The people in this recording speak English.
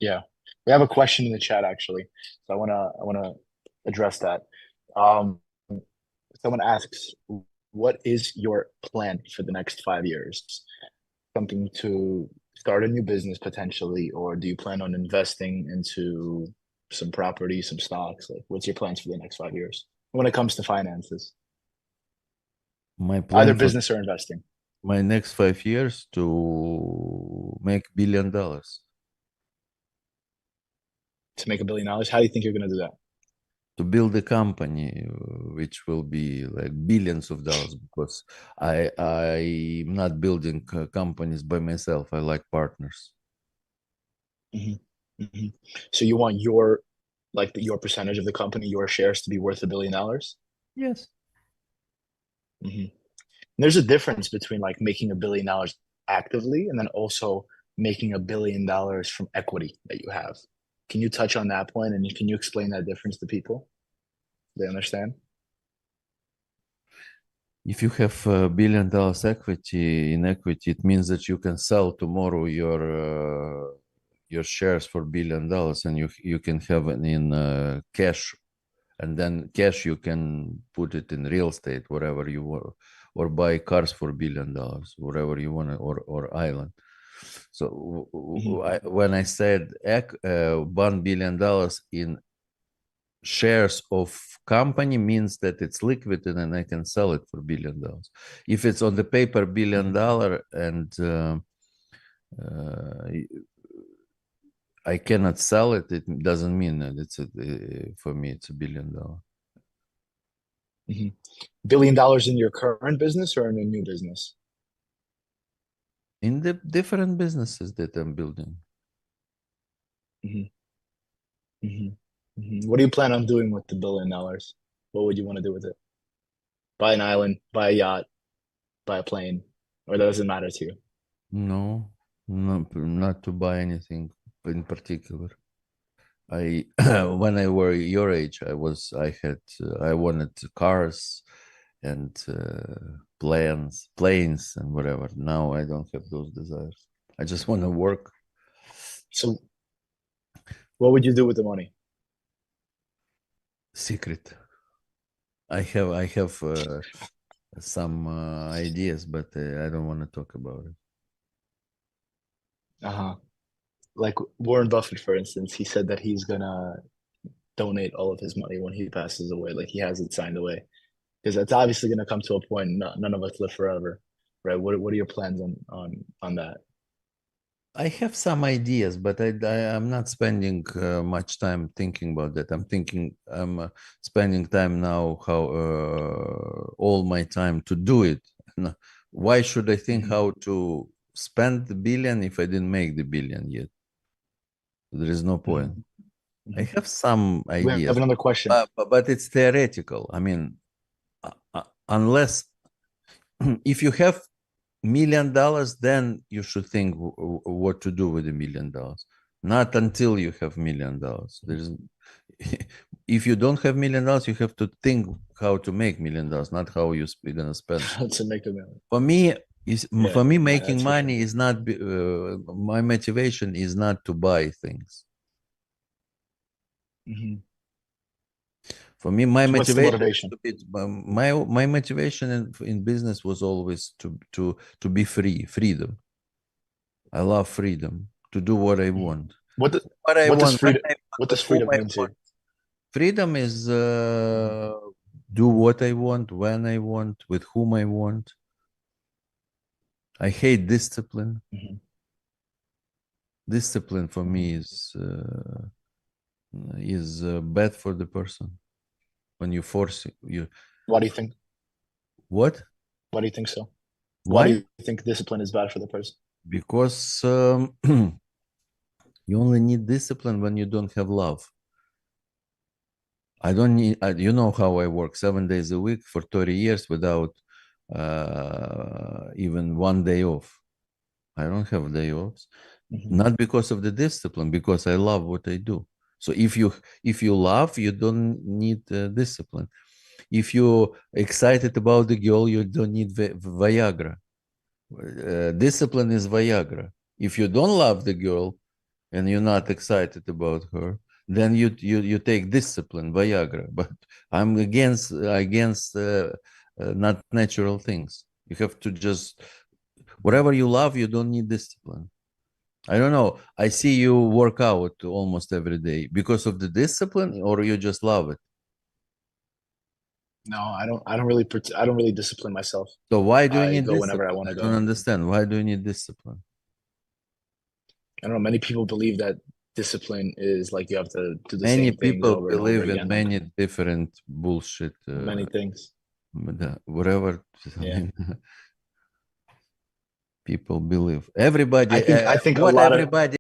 Yeah. We have a question in the chat actually. So I wanna address that. Um, Someone asks, what is your plan for the next 5 years? Something to start a new business potentially, or do you plan on investing into some property, some stocks? Like, what's your plans for the next 5 years when it comes to finances, My either plan for business or investing? my next 5 years to make $1 billion, To make $1 billion, how do you think you're gonna do that? to build a company which will be like billions of dollars, because I'm not building companies by myself. I like partners. Hmm. Hmm. So you want your your percentage of the company, your shares to be worth $1 billion? Yes. Hmm. There's a difference between like making $1 billion actively and then also making $1 billion from equity that you have. Can you touch on that point and can you explain that difference to people? They understand? If you have $1 billion equity in equity, it means that you can sell tomorrow your shares for $1 billion, and you can have it in cash, and then cash you can put it in real estate wherever you want, or buy cars for $1 billion wherever you want, or island. So Hmm. when I said $1 billion in shares of company, means that it's liquid and I can sell it for $1 billion. If it's on the paper billion Hmm. dollar and uh, I cannot sell it, it doesn't mean that for me it's $1 billion. Hmm. $1 billion in your current business or in a new business? In the different businesses that I'm building. Hmm. Hmm. Hmm. What do you plan on doing with the $1 billion? What would you want to do with it? Buy an island, buy a yacht, buy a plane, or that doesn't matter to you? No, not to buy anything in particular. I when I were your age, I wanted cars and planes and whatever. Now I don't have those desires. I just want to work. So what would you do with the money? Secret. I have some ideas, but I don't want to talk about it. Uh-huh. Like Warren Buffett, for instance, he said that he's gonna donate all of his money when he passes away. Like he has it signed away, because that's obviously gonna come to a point. None of us live forever, right? What are your plans on that? I have some ideas, but I'm not spending much time thinking about that. I'm spending time now how all my time to do it. And why should I think Hmm. how to spend the billion if I didn't make the billion yet? There is no point. Hmm. I Hmm. have some We have ideas, another question. but it's theoretical. I mean, unless if you have $1 million, then you should think what to do with $1 million. Not until you have $1 million. There's if you don't have $1 million, you have to think how to make $1 million, not how you're gonna spend. To make a million. For me, Yeah, for me yeah, making that's for sure. money is not my motivation is not to buy things. Hmm. For me, my So what's the motivation is motivation? to be my motivation in business was always to be freedom. I love freedom to do what I Mhm. want. What the, What I what does want, when freedom I want, what does with whom freedom I mean to want. you? Freedom is Hmm. do what I want, when I want, with whom I want. I hate discipline. Hmm. Discipline for me Hmm. is bad for the person when you force you. Why do you think? What? Why do you think so? Why do Why? you think discipline is bad for the person? Because you only need discipline when you don't have love. I don't need, you know how I work 7 days a week for 30 years without even one day off. I don't have day offs, Hmm. not because of the discipline, because I love what I do. So if you love, you don't need discipline. If you're excited about the girl, you don't need Viagra. Discipline is Viagra. If you don't love the girl, and you're not excited about her, then you take discipline, Viagra. But I'm against not natural things. You have to just whatever you love, you don't need discipline. I don't know. I see you work out almost every day because of the discipline, or you just love it. No, I don't really discipline myself. So why do you I need go whenever I discipline? want I to don't go. understand. Why do you need discipline? I don't know. Many people believe that discipline is like you have to do the Many same things people over and over believe in again. many different bullshit, Many things. whatever. I Yeah. mean, people believe. Everybody, I think a what lot of everybody